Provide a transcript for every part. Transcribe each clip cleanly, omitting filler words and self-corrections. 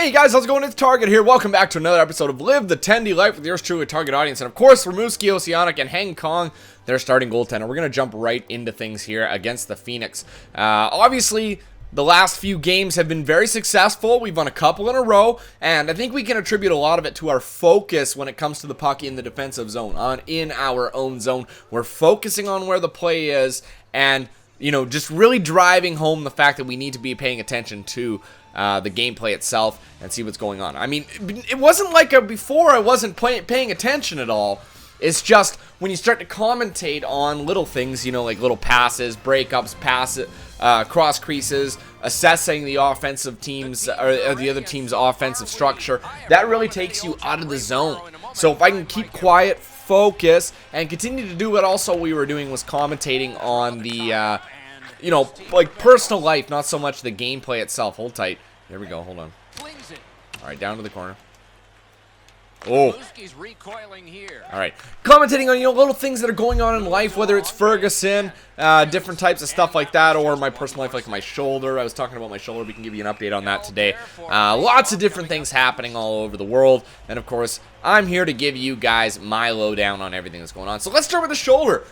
Hey guys, how's it going? It's Target here. Welcome back to another episode of Live the Tendy Life with yours truly, Target Audience. And of course, Rimouski, Oceanic, and Hong Kong, their starting goaltender. We're going to jump right into things here against the Phoenix. Obviously, the last few games have been very successful. We've won a couple in a row, and I think we can attribute a lot of it to our focus when it comes to the puck in the defensive zone, in our own zone. We're focusing on where the play is, and just really driving home the fact that we need to be paying attention to the gameplay itself and see what's going on. I mean, it wasn't like before I wasn't paying attention at all. It's just when you start to commentate on little things, like little passes, breakups, cross creases, assessing the offensive teams or the other team's offensive structure, that really takes you out of the zone. So if I can keep quiet, focus, and continue to do what also we were doing was commentating on the like personal life, not so much the gameplay itself. Hold tight. There we go. Hold on. All right, down to the corner. Oh. All right. Commentating on, little things that are going on in life, whether it's Ferguson, different types of stuff like that, or my personal life, like my shoulder. I was talking about my shoulder. We can give you an update on that today. Lots of different things happening all over the world. And, of course, I'm here to give you guys my lowdown on everything that's going on. So let's start with the shoulder.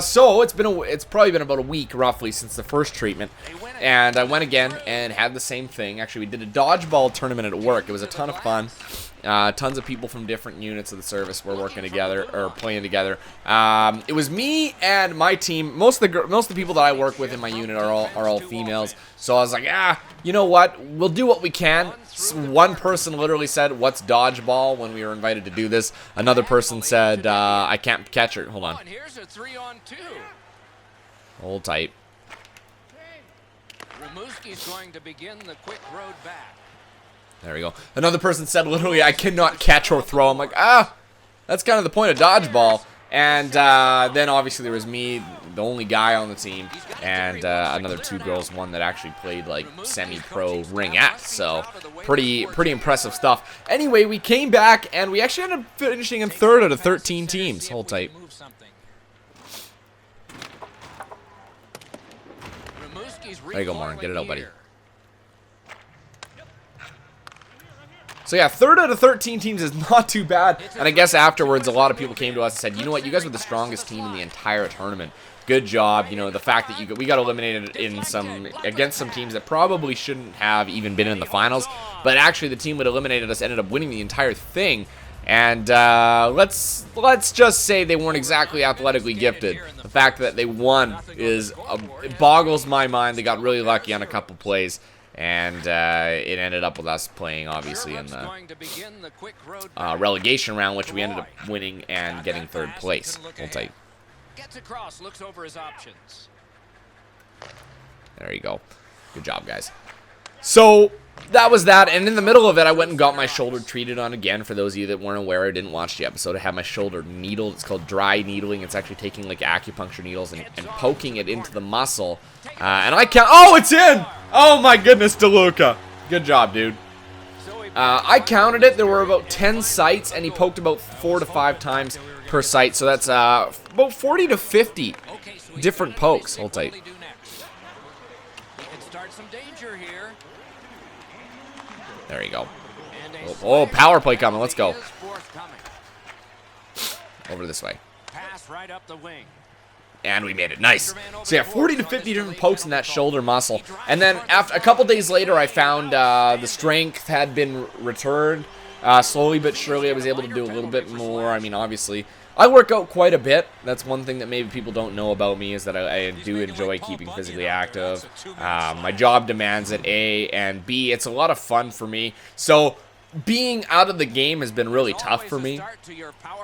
So it's probably been about a week, roughly, since the first treatment. And I went again and had the same thing. Actually, we did a dodgeball tournament at work. It was a ton of fun. Tons of people from different units of the service were working together or playing together. It was me and my team. Most of the people that I work with in my unit are all females. So I was like, you know what? We'll do what we can. One person literally said, "What's dodgeball?" when we were invited to do this. Another person said, "I can't catch her." Hold on. Here's a 3-on-2. Hold tight. Rimouski's going to begin the quick road back. There we go. Another person said, literally, "I cannot catch or throw." I'm like, that's kind of the point of dodgeball. And then obviously there was me, the only guy on the team, and another two girls, one that actually played like semi-pro ringette. So pretty impressive stuff. Anyway, we came back and we actually ended up finishing in third out of 13 teams. Hold tight. There you go, Martin. Get it out, buddy. So yeah, third out of 13 teams is not too bad. And I guess afterwards, a lot of people came to us and said, "You know what? You guys were the strongest team in the entire tournament. Good job." The fact that we got eliminated against some teams that probably shouldn't have even been in the finals, but actually the team that eliminated us ended up winning the entire thing. And let's just say they weren't exactly athletically gifted. The fact that they won it boggles my mind. They got really lucky on a couple plays. And it ended up with us playing, obviously, in the relegation round, which we ended up winning and getting third place. Hold tight. There you go. Good job, guys. So that was that. And in the middle of it, I went and got my shoulder treated on again. For those of you that weren't aware or didn't watch the episode, I had my shoulder needled. It's called dry needling. It's actually taking like acupuncture needles and poking it into the muscle. And I count. Oh, it's in! Oh my goodness, DeLuca. Good job, dude. I counted it. There were about 10 sites, and he poked about 4 to 5 times per site. So that's about 40 to 50 different pokes. Hold tight. There you go. Oh, power play coming. Let's go. Over this way. Pass right up the wing. And we made it. Nice. So yeah, 40 to 50 different pokes in that shoulder muscle. And then after a couple days later, I found the strength had been returned. Slowly but surely, I was able to do a little bit more. I mean, obviously, I work out quite a bit. That's one thing that maybe people don't know about me, is that I do enjoy keeping physically active. My job demands it, A, and B, it's a lot of fun for me. So being out of the game has been really tough for me.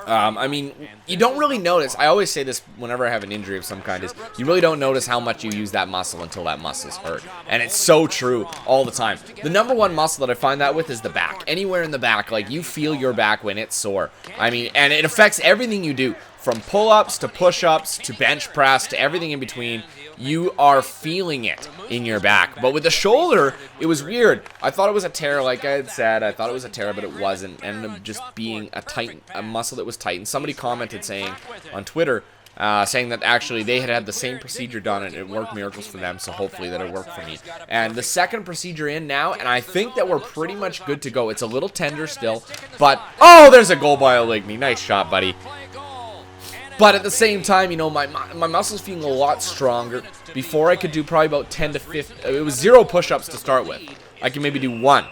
I mean, you don't really notice. I always say this whenever I have an injury of some kind, is you really don't notice how much you use that muscle until that muscle's hurt. And it's so true all the time. The number one muscle that I find that with is the back. Anywhere in the back, like you feel your back when it's sore. I mean, and it affects everything you do. From pull-ups to push-ups to bench press to everything in between, you are feeling it in your back. But with the shoulder, it was weird. I thought it was a tear, like I had said. I thought it was a tear, but it wasn't. It ended up just being a muscle that was tight. And somebody commented saying on Twitter saying that actually they had the same procedure done and it worked miracles for them, so hopefully that'll work for me. And the second procedure in now, and I think that we're pretty much good to go. It's a little tender still, but oh, there's a goal by Oligny. Nice shot, buddy. But at the same time, you know, my muscles feeling a lot stronger. Before I could do probably about 10 to 15. It was 0 push-ups to start with. I can maybe do 1.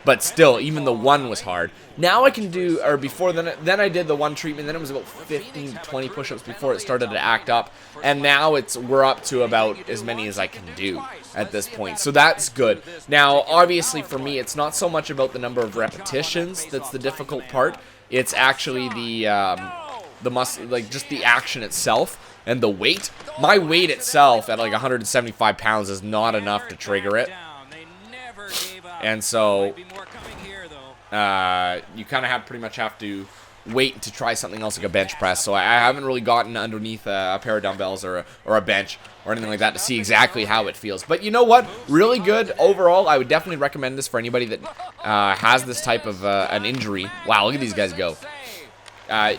But still, even the 1 was hard. Now I can do, or before then I did the 1 treatment, then it was about 15 to 20 push-ups before it started to act up. And now we're up to about as many as I can do at this point. So that's good. Now, obviously for me, it's not so much about the number of repetitions that's the difficult part. It's actually the muscle, like just the action itself and the weight. My weight itself at like 175 pounds is not enough to trigger it. And so you kind of pretty much have to wait to try something else like a bench press. So I haven't really gotten underneath a pair of dumbbells or a bench or anything like that to see exactly how it feels. But you know what? Really good overall. I would definitely recommend this for anybody that has this type of an injury. Wow, look at these guys go.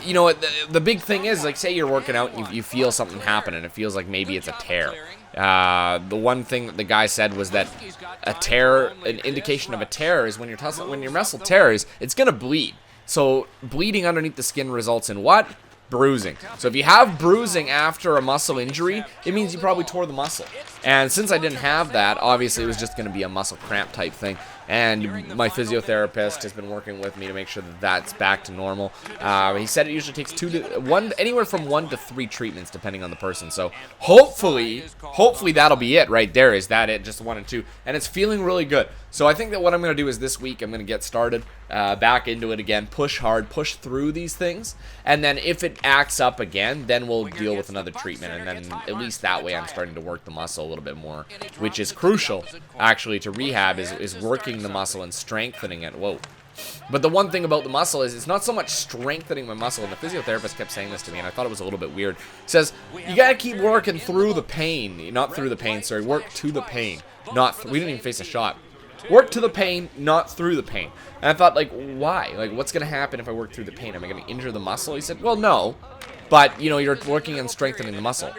You know, the big thing is, like, say you're working out and you feel something happen and it feels like maybe it's a tear. The one thing that the guy said was that a tear, an indication of a tear is when your muscle tears, it's going to bleed. So bleeding underneath the skin results in what? Bruising. So if you have bruising after a muscle injury, it means you probably tore the muscle. And since I didn't have that, obviously it was just going to be a muscle cramp type thing. And my physiotherapist has been working with me to make sure that that's back to normal. He said it usually takes anywhere from 1 to 3 treatments depending on the person. So hopefully that'll be it right there. Is that it? Just 1 and 2. And it's feeling really good. So I think that what I'm going to do is this week I'm going to get started back into it again. Push hard, push through these things. And then if it acts up again, then we'll deal with another treatment. And then at least that way I'm starting to work the muscle a little bit more, which is crucial actually to rehab, is working the muscle and strengthening it. Whoa. But the one thing about the muscle is it's not so much strengthening my muscle, and the physiotherapist kept saying this to me, and I thought it was a little bit weird. He says, you gotta keep working through the pain. Not through the pain, sorry. Work to the pain. We didn't even face a shot. Work to the pain, not through the pain. And I thought, like, why? Like, what's gonna happen if I work through the pain? Am I gonna injure the muscle? He said, well, no. But, you know, you're working on strengthening the muscle.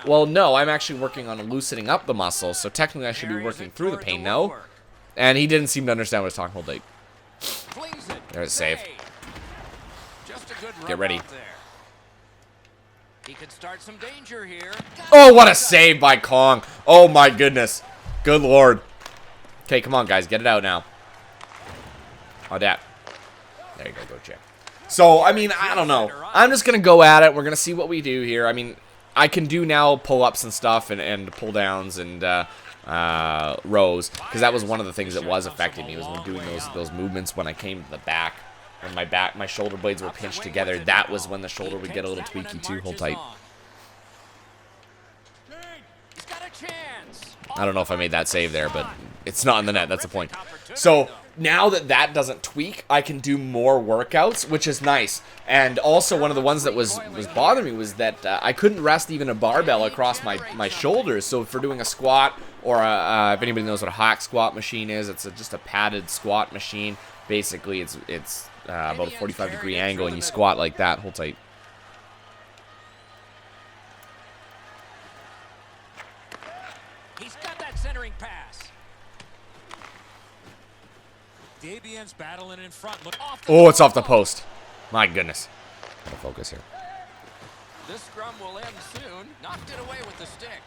Well, no, I'm actually working on loosening up the muscle, so technically I should be working through the pain, no? And he didn't seem to understand what I was talking about. There's a save. Get ready. He could start some danger here. Oh, what a save by Kong. Oh, my goodness. Good lord. Okay, come on, guys. Get it out now. Oh, that. There you go, Chip. So, I mean, I don't know. I'm just going to go at it. We're going to see what we do here. I mean, I can do now pull-ups and stuff and pull-downs and rows, because that was one of the things that was affecting me, was when doing those movements when I came to the back. When my shoulder blades were pinched together, that was when the shoulder would get a little tweaky too. Hold tight. I don't know if I made that save there, but it's not in the net. That's the point. So now that doesn't tweak, I can do more workouts, which is nice. And also one of the ones that was bothering me was that I couldn't rest even a barbell across my shoulders. So for doing a squat, or if anybody knows what a hack squat machine is, it's just a padded squat machine. Basically, it's about a 45-degree angle, and you squat like that. Hold tight. He's got that centering pass. Davian's battling in front. Look off Oh, it's off the post. My goodness. Gotta focus here. This scrum will end soon. Knocked it away with the stick.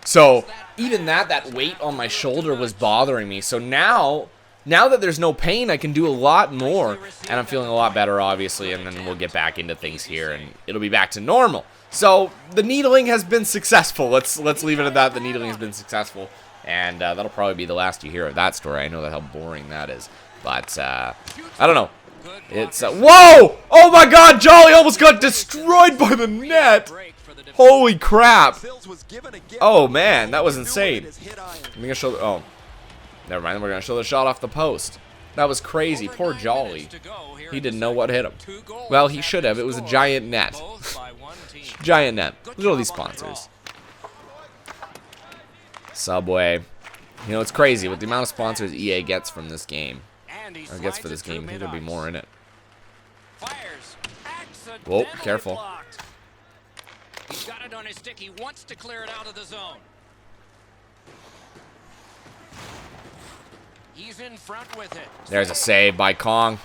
So even that weight on my shoulder was bothering me. So now that there's no pain, I can do a lot more, and I'm feeling a lot better, obviously. And then we'll get back into things here, and it'll be back to normal. So the needling has been successful. Let's leave it at that. The needling has been successful, and that'll probably be the last you hear of that story. I know that how boring that is, but I don't know. It's whoa! Oh my God! Jolly almost got destroyed by the net. Holy crap! Oh man, that was insane. I'm gonna show. Oh, never mind. We're gonna show the shot off the post. That was crazy. Poor Jolly. He didn't know what hit him. Well, he should have. It was a giant net. Giant net. Look at all these sponsors. Subway. You know, it's crazy with the amount of sponsors EA gets from this game. Or gets for this game. I think there'll be more in it. Whoa, careful. He's got it on his stick. He wants to clear it out of the zone. He's in front with it. There's a save by Kong.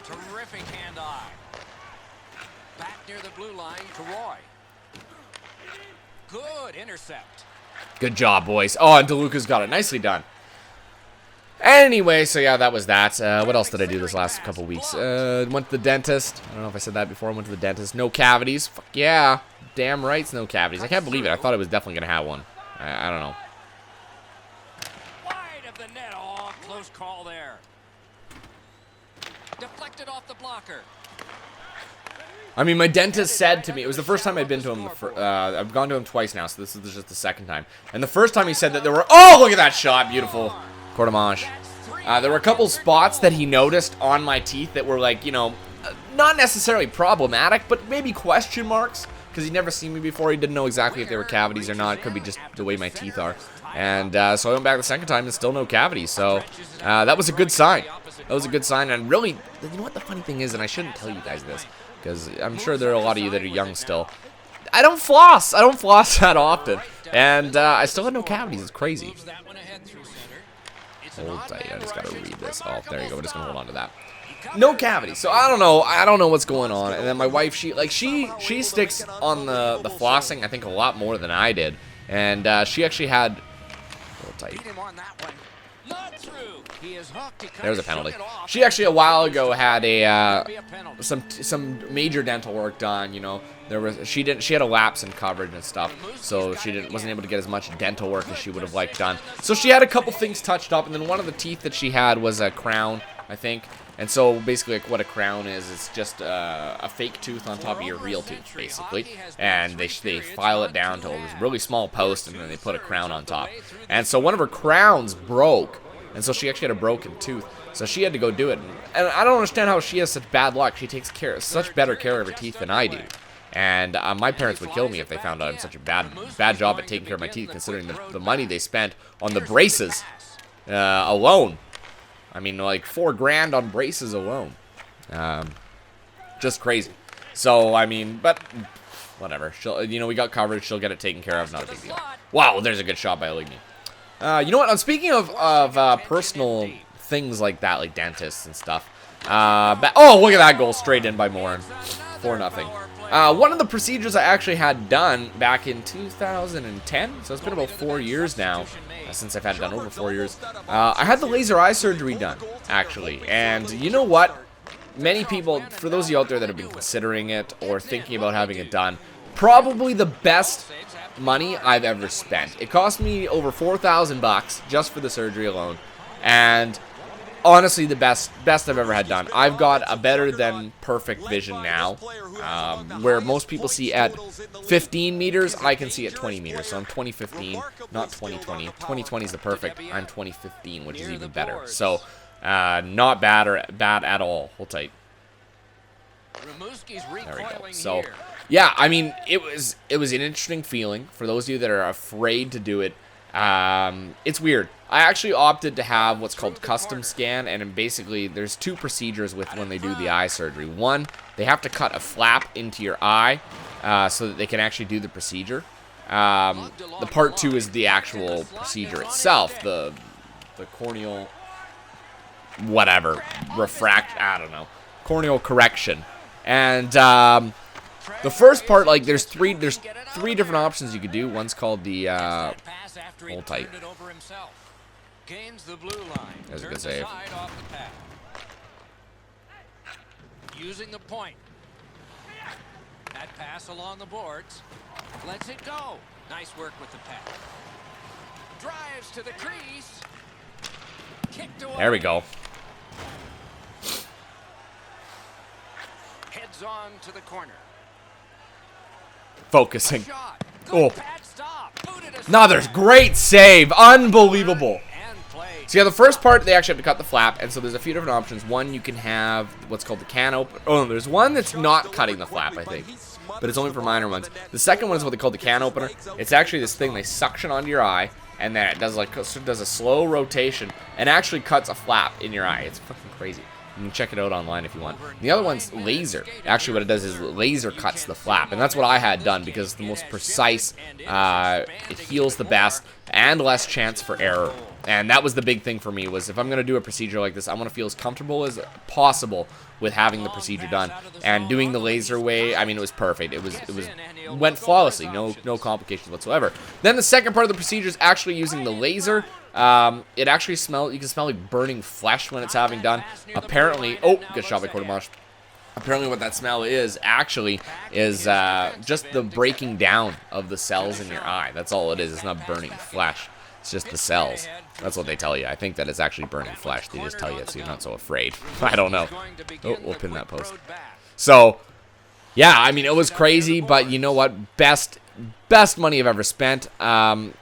Terrific hand-eye. Back near the blue line to Roy. Good intercept. Good job, boys. Oh, and DeLuca's got it. Nicely done. Anyway, so yeah, that was that. What else did I do this last couple weeks? Went to the dentist. I don't know if I said that before. I went to the dentist. No cavities. Fuck yeah. Damn right, it's no cavities. I can't believe it. I thought I was definitely going to have one. I don't know. Wide of the net. Oh, close call there. Deflected off the blocker. I mean, my dentist said to me, it was the first time I'd been to him. I've gone to him twice now, so this is just the second time. And the first time he said that there were, oh, look at that shot, beautiful. Courtemanche. There were a couple spots that he noticed on my teeth that were like, you know, not necessarily problematic, but maybe question marks. Because he'd never seen me before, he didn't know exactly if they were cavities or not. It could be just the way my teeth are. And so I went back the second time and still no cavities. So that was a good sign. That was a good sign. And really, you know what the funny thing is, and I shouldn't tell you guys this, because I'm sure there are a lot of you that are young still. I don't floss. I don't floss that often. And I still had no cavities. It's crazy. Hold tight. I just got to read this. Oh, there you go. We're just going to hold on to that. No cavities. So I don't know. I don't know what's going on. And then my wife, she sticks on the flossing, I think, a lot more than I did. And she actually had... Hold tight. There's a penalty. She actually a while ago had a some major dental work done. You know, she had a lapse in coverage and stuff, so she wasn't able to get as much dental work as she would have liked done. So she had a couple things touched up, and then one of the teeth that she had was a crown, I think. And so basically, like, what a crown is, it's just a fake tooth on top of your real tooth, basically. And they file it down to a really small post, and then they put a crown on top. And so one of her crowns broke. And so she actually had a broken tooth, so she had to go do it. And I don't understand how she has such bad luck. She takes such better care of her teeth than I do. And my parents would kill me if they found out I'm such a bad job at taking care of my teeth, considering the money they spent on the braces alone. I mean, like $4 grand on braces alone. Just crazy. So I mean, but whatever. We got coverage. She'll get it taken care of. Not a big deal. Wow, there's a good shot by Oligny. You know what? Speaking of personal things like that, like dentists and stuff. Oh, look at that goal straight in by Morin. 4-0. One of the procedures I actually had done back in 2010, so it's been about 4 years now since I've had it done, over 4 years. I had the laser eye surgery done, actually. And you know what? Many people, for those of you out there that have been considering it or thinking about having it done, probably the best money I've ever spent. It cost me over $4,000 just for the surgery alone, and honestly the best I've ever had done. I've got a better than perfect vision now, where most people see at 15 meters, I can see at 20 meters. So I'm 2015, not 2020. 2020 is the perfect. I'm 2015, which is even better. So not bad at all. Hold tight. There we go. So yeah, I mean, it was an interesting feeling for those of you that are afraid to do it. It's weird. I actually opted to have what's called custom scan, and basically there's two procedures with when they do the eye surgery. One, they have to cut a flap into your eye so that they can actually do the procedure. The part two is the actual procedure itself, the corneal whatever I don't know, corneal correction. And the first part, like, there's three different options you could do. One's called the hold tight. There's a good save. Using the point. That pass along the boards. Lets it go. Nice work with the pass. Drives to the crease. Kicked away. There we go. Heads on to the corner. Focusing. Shot. Oh. Pad stop. Another great save. Unbelievable. So yeah, the first part, they actually have to cut the flap, and so there's a few different options. One, you can have what's called the can opener. Oh, there's one that's not cutting the flap, I think, but it's only for minor ones. The second one is what they call the can opener. It's actually this thing they suction onto your eye, and then it does a slow rotation and actually cuts a flap in your eye. It's fucking crazy. You can check it out online if you want. The other one's laser. Actually, what it does is laser cuts the flap, and that's what I had done because it's the most precise. It heals the best and less chance for error. And that was the big thing for me, was if I'm going to do a procedure like this, I want to feel as comfortable as possible with having the procedure done. And doing the laser way, I mean, it was perfect. It went flawlessly, no complications whatsoever. Then the second part of the procedure is actually using the laser. It actually you can smell like burning flesh when it's having done. Apparently, oh, good shot by Quartermash. Apparently what that smell is actually is just the breaking down of the cells in your eye. That's all it is. It's not burning flesh. It's just the cells. That's what they tell you. I think that it's actually burning flesh. They just tell you it so you're not so afraid. I don't know. Oh, we'll pin that post. So, yeah, I mean, it was crazy, but you know what? Best money I've ever spent. I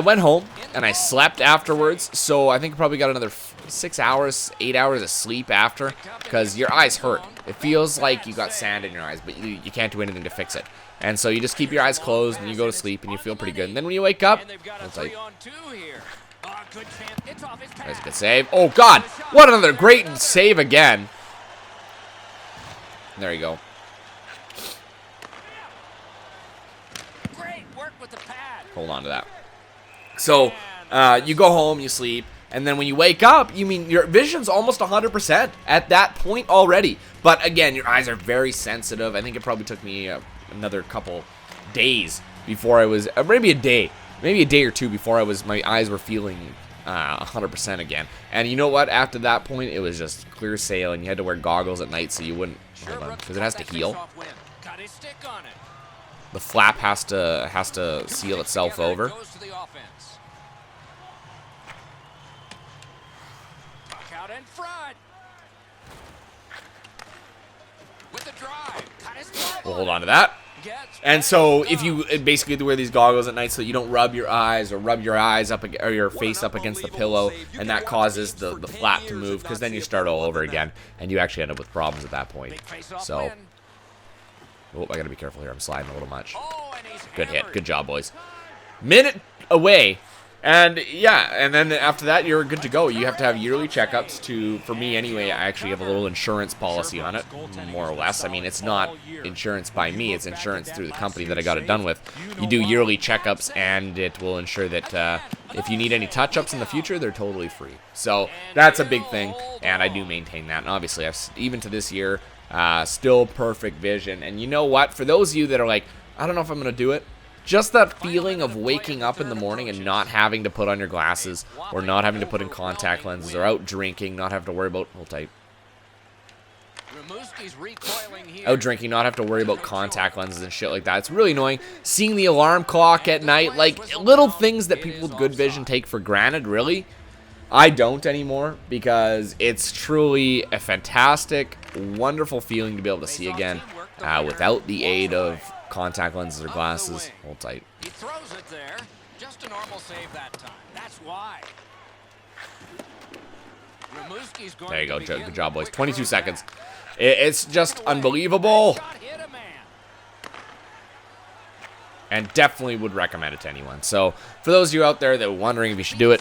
went home and I slept afterwards, so I think I probably got another 6 hours, 8 hours of sleep after, because your eyes hurt. It feels like you got sand in your eyes, but you can't do anything to fix it. And so you just keep your eyes closed and you go to sleep and you feel pretty good. And then when you wake up, it's like, there's a good save. Oh, God. What another great save again. There you go. Hold on to that. So, you go home, you sleep, and then when you wake up, your vision's almost 100% at that point already. But again, your eyes are very sensitive. I think it probably took me another couple days before I was, maybe a day or two before my eyes were feeling 100% again. And you know what? After that point, it was just clear sailing. You had to wear goggles at night so you wouldn't, because it has to heal. The flap has to seal itself over. We'll hold on to that. And so if you basically have to wear these goggles at night so you don't rub your eyes or rub your eyes up or your face up against the pillow, and that causes the flap to move, because then you start all over again and you actually end up with problems at that point. So, oh, I gotta be careful here. I'm sliding a little much. Good hit. Good job, boys. Minute away. And yeah, and then after that, you're good to go. You have to have yearly checkups for me anyway, I actually have a little insurance policy on it, more or less. I mean, it's not insurance by me, it's insurance through the company that I got it done with. You do yearly checkups, and it will ensure that if you need any touch-ups in the future, they're totally free. So that's a big thing, and I do maintain that. And obviously, even to this year, still perfect vision. And you know what? For those of you that are like, I don't know if I'm going to do it, just that feeling of waking up in the morning and not having to put on your glasses, or not having to put in contact lenses, or out drinking, not have to worry about, hold tight, out drinking, not have to worry about contact lenses and shit like that. It's really annoying. Seeing the alarm clock at night, like little things that people with good vision take for granted, really. I don't anymore, because it's truly a fantastic, wonderful feeling to be able to see again without the aid of contact lenses or glasses. Hold tight. He throws it there. Just a normal save that time. That's why. There you go. Good job, boys. 22 seconds. It's just unbelievable. And definitely would recommend it to anyone. So, for those of you out there that are wondering if you should do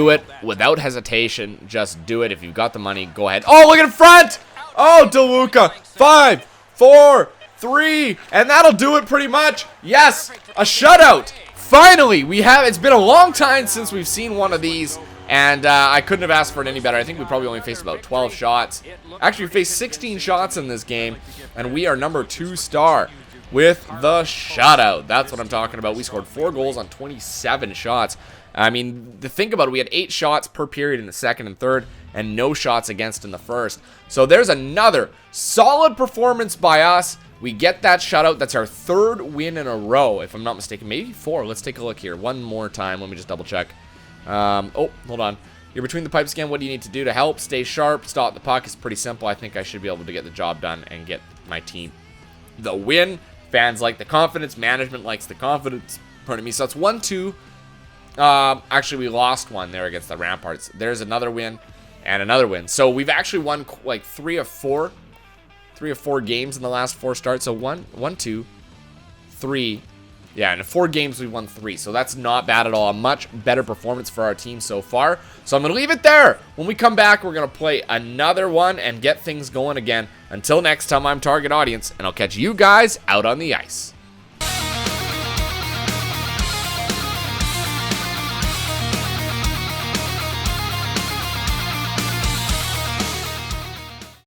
it without hesitation. Just do it. If you've got the money, go ahead. Oh, look in front! Oh, DeLuca. 5, 4, 3, and that'll do it pretty much. Yes, a shutout. Finally, it's been a long time since we've seen one of these, and I couldn't have asked for it any better. I think we probably only faced about 12 shots. Actually, we faced 16 shots in this game, and we are number 2 star with the shutout. That's what I'm talking about. We scored 4 goals on 27 shots. I mean, to think about it, we had 8 shots per period in the second and third, and no shots against in the first. So there's another solid performance by us. We get that shutout. That's our 3rd win in a row, if I'm not mistaken. Maybe 4. Let's take a look here. One more time. Let me just double check. Oh, hold on. You're between the pipes again. What do you need to do to help? Stay sharp. Stop the puck. It's pretty simple. I think I should be able to get the job done and get my team the win. Fans like the confidence. Management likes the confidence. Pardon me. So it's 1-2. Actually, we lost one there against the Ramparts. There's another win and another win. So we've actually won like 3 or 4 games in the last 4 starts. So 1, 2, 3, Yeah, in 4 games, we won 3, so that's not bad at all. A much better performance for our team so far. So I'm going to leave it there. When we come back, we're going to play another one and get things going again. Until next time, I'm Target Audience, and I'll catch you guys out on the ice.